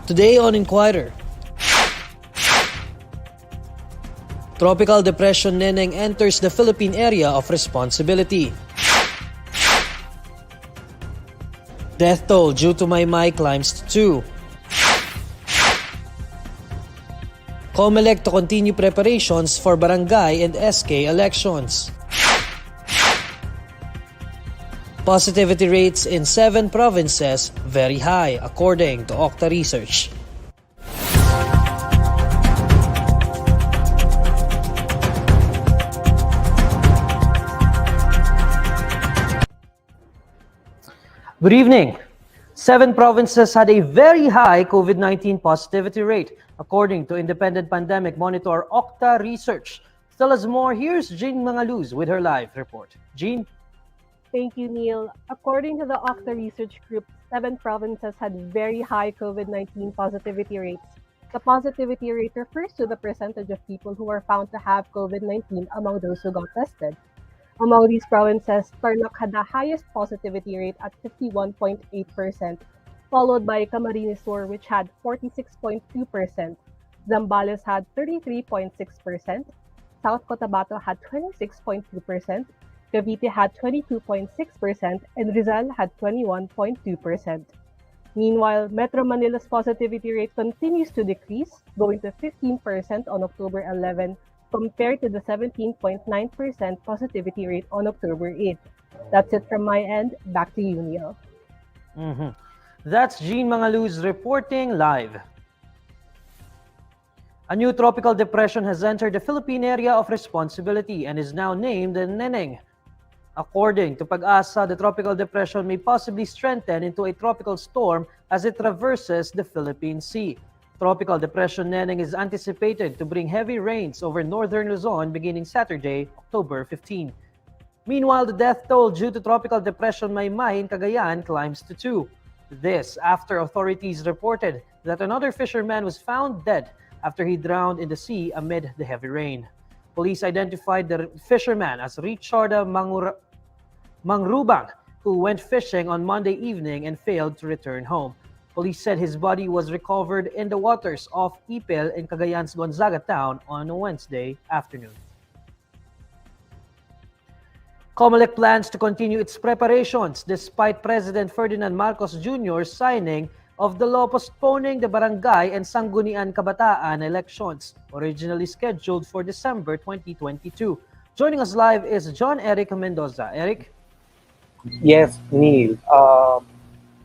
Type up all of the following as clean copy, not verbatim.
Today on Inquirer, Tropical Depression Neneng enters the Philippine area of responsibility. Death toll due to Maymay climbs to 2. Comelec to continue preparations for barangay and SK elections. Positivity rates in 7 provinces very high according to OCTA research. Good evening. 7 provinces had a very high COVID-19 positivity rate, according to independent pandemic monitor OCTA research. To tell us more, here's Jean Mangaluz with her live report. Jean? Thank you, Neil. According to the OCTA research group, 7 provinces had very high COVID-19 positivity rates. The positivity rate refers to the percentage of people who were found to have COVID-19 among those who got tested. Among these provinces, Tarlac had the highest positivity rate at 51.8%, followed by Camarines Sur, which had 46.2%. Zambales had 33.6%. South Cotabato had 26.2%. Cavite had 22.6%, and Rizal had 21.2%. Meanwhile, Metro Manila's positivity rate continues to decrease, going to 15% on October 11, compared to the 17.9% positivity rate on October 8. That's it from my end. Back to you, Neil. That's Jean Mangaluz reporting live. A new tropical depression has entered the Philippine area of responsibility and is now named Neneng. According to Pagasa, the tropical depression may possibly strengthen into a tropical storm as it traverses the Philippine Sea. Tropical Depression Neneng is anticipated to bring heavy rains over northern Luzon beginning Saturday, October 15. Meanwhile, the death toll due to Tropical Depression Maymay in Cagayan climbs to 2. This after authorities reported that another fisherman was found dead after he drowned in the sea amid the heavy rain. Police identified the fisherman as Richard Mangrubang, who went fishing on Monday evening and failed to return home. Police said his body was recovered in the waters off Ipil in Cagayan's Gonzaga town on a Wednesday afternoon. Comelec plans to continue its preparations despite President Ferdinand Marcos Jr.'s signing of the law postponing the barangay and Sangguniang Kabataan elections, originally scheduled for December 2022. Joining us live is John Eric Mendoza. Eric? Yes, Neil.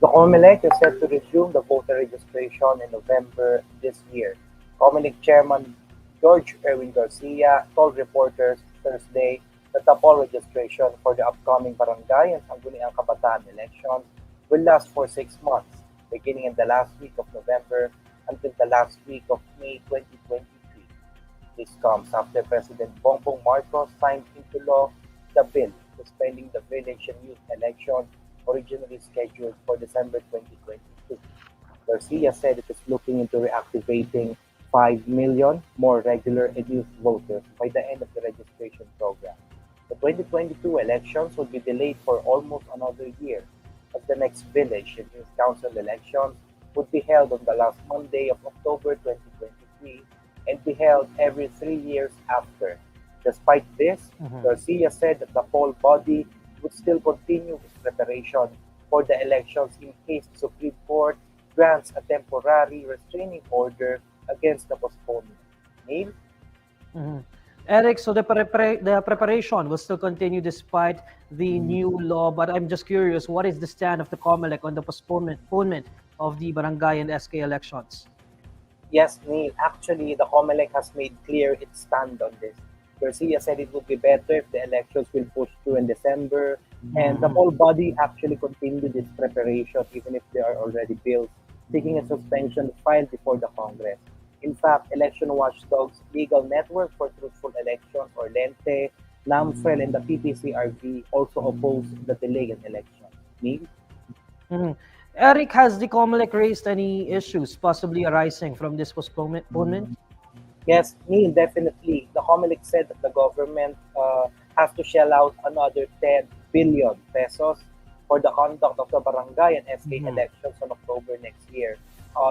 The Comelec is set to resume the voter registration in November this year. Comelec Chairman George Erwin Garcia told reporters Thursday that the poll registration for the upcoming barangay and Sangguniang Kabataan elections will last for 6 months, beginning in the last week of November until the last week of May 2023. This comes after President Bongbong Marcos signed into law the bill suspending the village and youth election originally scheduled for December 2022. Garcia said it is looking into reactivating 5 million more regular and youth voters by the end of the registration program. The 2022 elections will be delayed for almost another year, as the next village and youth council elections would be held on the last Monday of October 2023 and be held every 3 years after. Despite this, Garcia said that the whole body would still continue its preparation for the elections in case the Supreme Court grants a temporary restraining order against the postponement. Neil? Eric, so the preparation will still continue despite the new law, but I'm just curious, what is the stand of the Comelec on the postponement of the barangay and SK elections? Yes, Neil. Actually, the Comelec has made clear its stand on this. Garcia said it would be better if the elections will push through in December, and the whole body actually continued its preparation even if there are already bills seeking a suspension filed before the Congress. In fact, election watchdogs Legal Network for Truthful Elections, or LENTE, NAMFREL, and the PPCRB also opposed the delay in elections. Neil? Eric, has the Comelec raised any issues possibly arising from this postponement? Yes, Neil, definitely. The Comelec said that the government has to shell out another 10 billion pesos for the conduct of the barangay and SK elections on October next year.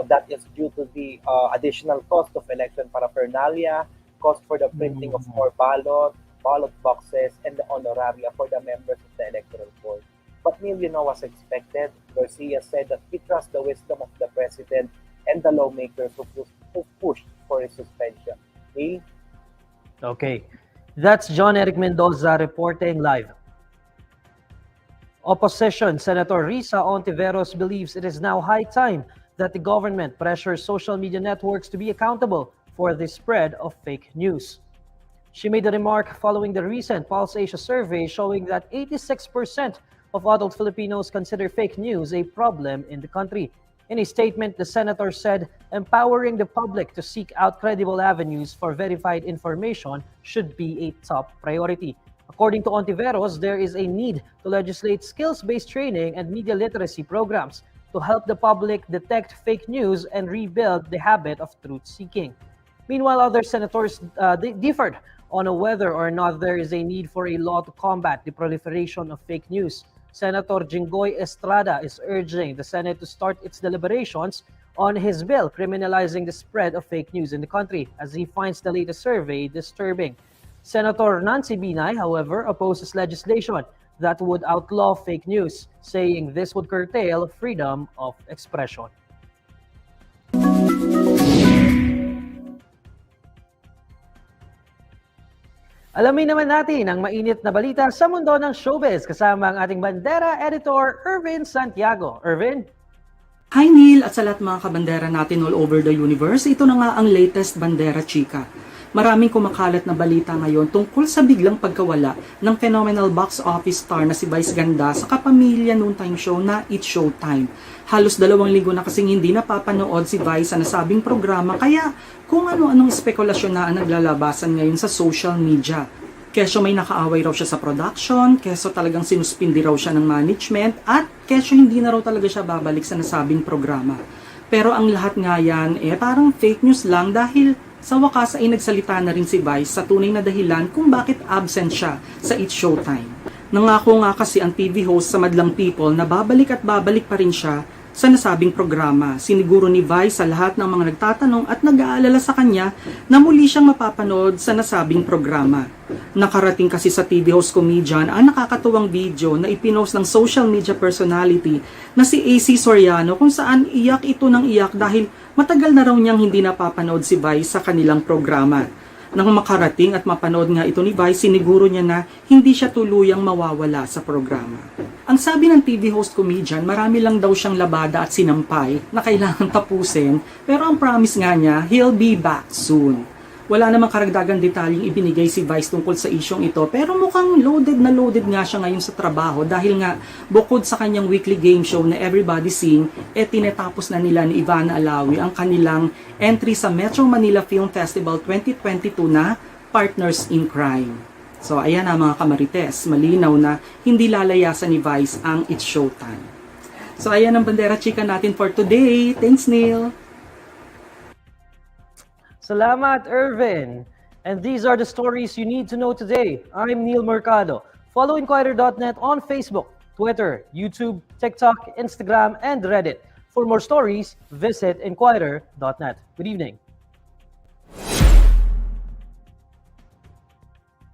That is due to the additional cost of election paraphernalia, cost for the printing of more ballot boxes, and the honoraria for the members of the electoral board. But Neil, as expected, Garcia said that he trusts the wisdom of the president and the lawmakers who pushed for his suspension. Neil? Okay, that's John Eric Mendoza reporting live. Opposition Senator Risa Ontiveros believes it is now high time that the government pressures social media networks to be accountable for the spread of fake news. She made the remark following the recent Pulse Asia survey showing that 86% of adult Filipinos consider fake news a problem in the country. In a statement, the senator said empowering the public to seek out credible avenues for verified information should be a top priority. According to Ontiveros, there is a need to legislate skills-based training and media literacy programs to help the public detect fake news and rebuild the habit of truth-seeking. Meanwhile, other senators differed on whether or not there is a need for a law to combat the proliferation of fake news. Senator Jinggoy Estrada is urging the Senate to start its deliberations on his bill criminalizing the spread of fake news in the country, as he finds the latest survey disturbing. Senator Nancy Binay, however, opposes legislation that would outlaw fake news, saying this would curtail freedom of expression. Alamin naman natin ang mainit na balita sa mundo ng showbiz kasama ang ating bandera editor, Ervin Santiago. Ervin? Hi Neil at sa lahat mga kabandera natin all over the universe. Ito na nga ang latest Bandera Chika. Maraming kumakalat na balita ngayon tungkol sa biglang pagkawala ng phenomenal box office star na si Vice Ganda sa kapamilya noontime show na It's Showtime. Halos 2 linggo na kasing hindi napapanood si Vice sa nasabing programa, kaya kung ano-anong spekulasyon na ang naglalabasan ngayon sa social media. Kesyo may nakaaway raw siya sa production, kesyo talagang sinuspindi raw siya ng management, at kesyo hindi na raw talaga siya babalik sa nasabing programa. Pero ang lahat nga yan, parang fake news lang dahil sa wakas ay nagsalita na rin si Vice sa tunay na dahilan kung bakit absent siya sa It's Showtime. Nangako nga kasi ang TV host sa Madlang People na babalik at babalik pa rin siya sa nasabing programa. Siniguro ni Vice sa lahat ng mga nagtatanong at nag-aalala sa kanya na muli siyang mapapanood sa nasabing programa. Nakarating kasi sa TV host comedian ang nakakatuwang video na ipinost ng social media personality na si AC Soriano kung saan iyak ito ng iyak dahil matagal na raw niyang hindi napapanood si Vice sa kanilang programa. Nang makarating at mapanood nga ito ni Vice, siniguro niya na hindi siya tuluyang mawawala sa programa. Ang sabi ng TV host comedian, marami lang daw siyang labada at sinampay na kailangan tapusin, pero ang promise nga niya, he'll be back soon. Wala namang karagdagang detalyeng ibinigay si Vice tungkol sa isyong ito, pero mukhang loaded na loaded nga siya ngayon sa trabaho dahil nga bukod sa kanyang weekly game show na Everybody Sing, tinatapos na nila ni Ivana Alawi ang kanilang entry sa Metro Manila Film Festival 2022 na Partners in Crime. So ayan na mga kamarites, malinaw na hindi lalayasan ni Vice ang It's Showtime. So ayan ang bandera chika natin for today. Thanks Neil! Salamat, Ervin. And these are the stories you need to know today. I'm Neil Mercado. Follow INQUIRER.net on Facebook, Twitter, YouTube, TikTok, Instagram, and Reddit. For more stories, visit INQUIRER.net. Good evening.